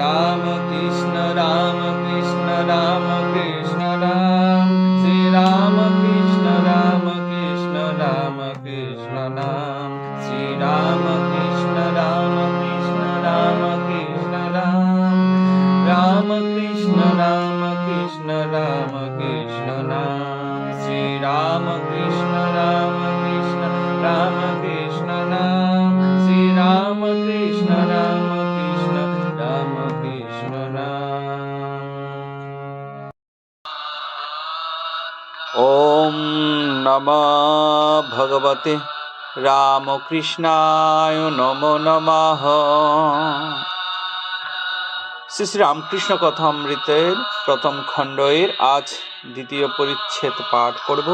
রাম কৃষ্ণ রাম কৃষ্ণ রাম কৃষ্ণ রাম, শ্রী রাম কৃষ্ণ রাম কৃষ্ণ রাম কৃষ্ণ নাম, শ্রী রাম কৃষ্ণ রাম কৃষ্ণ রাম কৃষ্ণ রাম, রাম কৃষ্ণ রাম কৃষ্ণ রাম কৃষ্ণ নাম, শ্রী রাম কৃষ্ণ রাম কৃষ্ণ রাম কৃষ্ণ নাম, শ্রী রাম কৃষ্ণ রাম কৃষ্ণ রাম কৃষ্ণ নাম। ওম নমঃ ভগবতে রামকৃষ্ণায় নমো নমঃ। শ্রী শ্রী রামকৃষ্ণ কথামৃতের প্রথম খণ্ডের আজ দ্বিতীয় পরিচ্ছেদ পাঠ করব।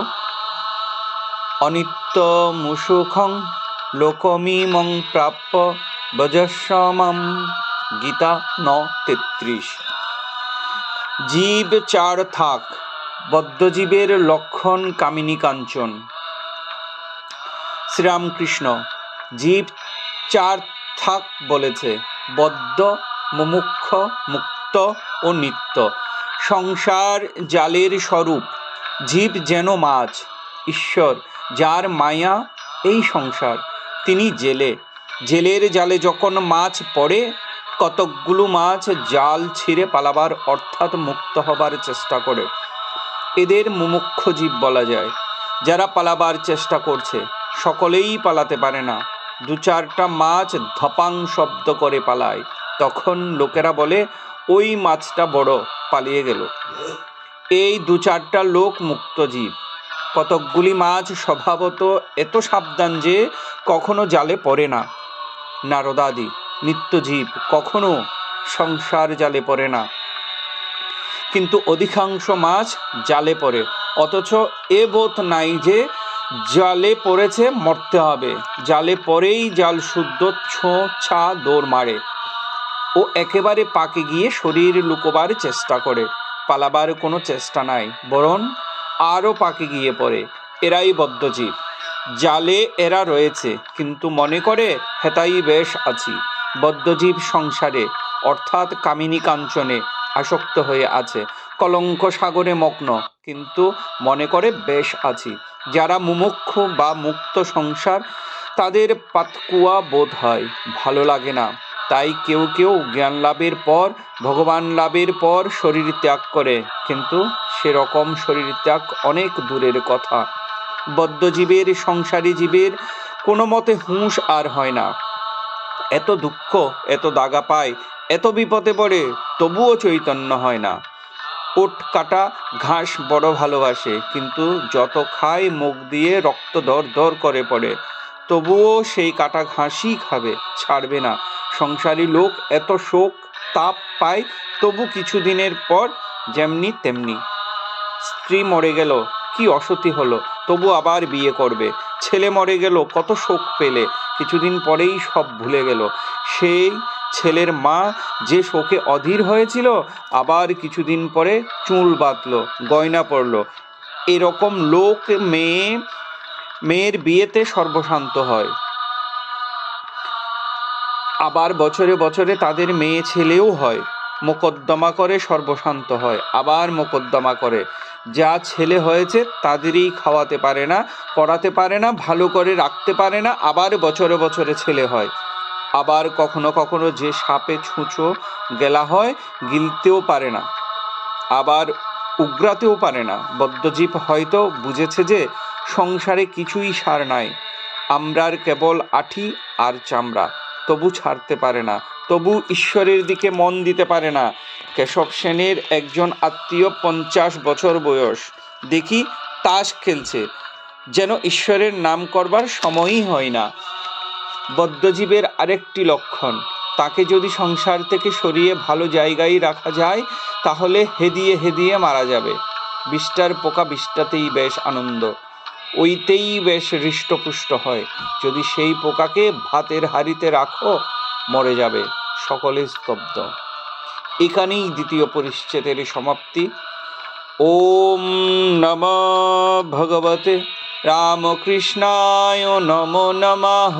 অনিত্য মুসুখং লোকমিমং প্রাপ্য ভজস্বমম, গীতা 9:33। জীব চার থাক, বদ্ধজীবের লক্ষণ কামিনী কাঞ্চন। শ্রীরামকৃষ্ণ জীব চার থাক বলেছে: বদ্ধ, মুমুক্ষ, মুক্ত ও নিত্য। সংসার জালের স্বরূপ। জীব যেন মাছ, ঈশ্বর যার মায়া এই সংসার, তিনি জেলে। জেলের জালে যখন মাছ পড়ে, কতকগুলো মাছ জাল ছিঁড়ে পালাবার অর্থাৎ মুক্ত হবার চেষ্টা করে। এদের মুমুক্ষ জীব বলা যায়। যারা পালাবার চেষ্টা করছে, সকলেই পালাতে পারে না। দু চারটা মাছ ধপাং শব্দ করে পালায়, তখন লোকেরা বলে ওই মাছটা বড়, পালিয়ে গেল। এই দু চারটা লোক মুক্ত জীব। কতকগুলি মাছ স্বভাবত এত সাবধান যে কখনো জালে পড়ে না। নারদাদি নিত্য জীব কখনো সংসার জালে পড়ে না, কিন্তু অধিকাংশ মাছ জালে পড়ে, অথচ এ বোধ নাই যে জালে পড়েছে মরতে হবে। জালে পড়েই জাল শুদ্ধ ছোঁ ছা দৌড় মারে ও একেবারে পাকে গিয়ে শরীর লুকোবার চেষ্টা করে। পালাবার কোনো চেষ্টা নাই, বরং আরও পাকে গিয়ে পড়ে। এরাই বদ্ধজীব। জালে এরা রয়েছে, কিন্তু মনে করে হেতাই বেশ আছি। বদ্ধজীব সংসারে অর্থাৎ কামিনী কাঞ্চনে আসক্ত হয়ে আছে, কলঙ্ক সাগরে মগ্ন, কিন্তু মনে করে বেশ আছি। যারা মুমুক্ষ বা মুক্ত সংসার, তাদের পাতকুয়া বোধ হয়, ভালো লাগে না। তাই কেউ কেউ জ্ঞান লাভের পর, ভগবান লাভের পর শরীর ত্যাগ করে, কিন্তু সেরকম শরীর ত্যাগ অনেক দূরের কথা। বদ্ধজীবের, সংসারী জীবের কোনো মতে হুঁশ আর হয় না। এত দুঃখ, এত দাগা পায়, এত বিপদে পড়ে, তবুও চৈতন্য হয় না। ওট কাটা ঘাস বড় ভালোবাসে, কিন্তু যত খায় মুখ দিয়ে রক্ত দর দর করে পড়ে, তবুও সেই কাটা ঘাসই খাবে, ছাড়বে না। সংসারী লোক এত শোক তাপ পায়, তবু কিছুদিনের পর যেমনি তেমনি। স্ত্রী মরে গেল, কি অসতী হলো, তবু আবার বিয়ে করবে। ছেলে মরে গেল, কত শোক পেলে, কিছুদিন পরেই সব ভুলে গেল। সেই ছেলের মা যে শোকে অধীর হয়েছিল, আবার কিছুদিন পরে চুল বাঁধল, গয়না পরল। এরকম লোক মেয়ের বিয়েতে সর্বশান্ত হয়, আবার বছরে বছরে তাদের মেয়ে ছেলেও হয়। মোকদ্দমা করে সর্বশান্ত হয়, আবার মোকদ্দমা করে। যা ছেলে হয়েছে তাদেরই খাওয়াতে পারে না, পড়াতে পারে না, ভালো করে রাখতে পারে না, আবার বছরে বছরে ছেলে হয়। আবার কখনো কখনো যে সাপে ছুঁচো গেলা হয়, গিলতেও পারে না, আবার উগরাতেও পারে না। বদ্ধজীব হয়তো বুঝেছে যে সংসারে কিছুই সার নাই, আমরার কেবল আঠি আর চামড়া, তবু ছাড়তে পারে না, তবু ঈশ্বরের দিকে মন দিতে পারে না। কেশব সেনের একজন আত্মীয় 50 বছর বয়স, দেখি তাস খেলছে, যেন ঈশ্বরের নাম করবার সময়ই হয় না। বদ্ধজীবের আরেকটি লক্ষণ, তাকে যদি সংসার থেকে সরিয়ে ভালো জায়গায় রাখা যায়, তাহলে হেদিয়ে হেদিয়ে মারা যাবে। বিষ্ঠার পোকা বিষ্ঠাতেই বেশ আনন্দ, ওইতেই বেশ হৃষ্টপুষ্ট হয়। যদি সেই পোকাকে ভাতের হাঁড়িতে রাখো, মরে যাবে। সকলে স্তব্ধ। এখানেই দ্বিতীয় পরিচ্ছেদের সমাপ্তি। ওম নমঃ ভগবতে রামকৃষ্ণায় নমো নমঃ।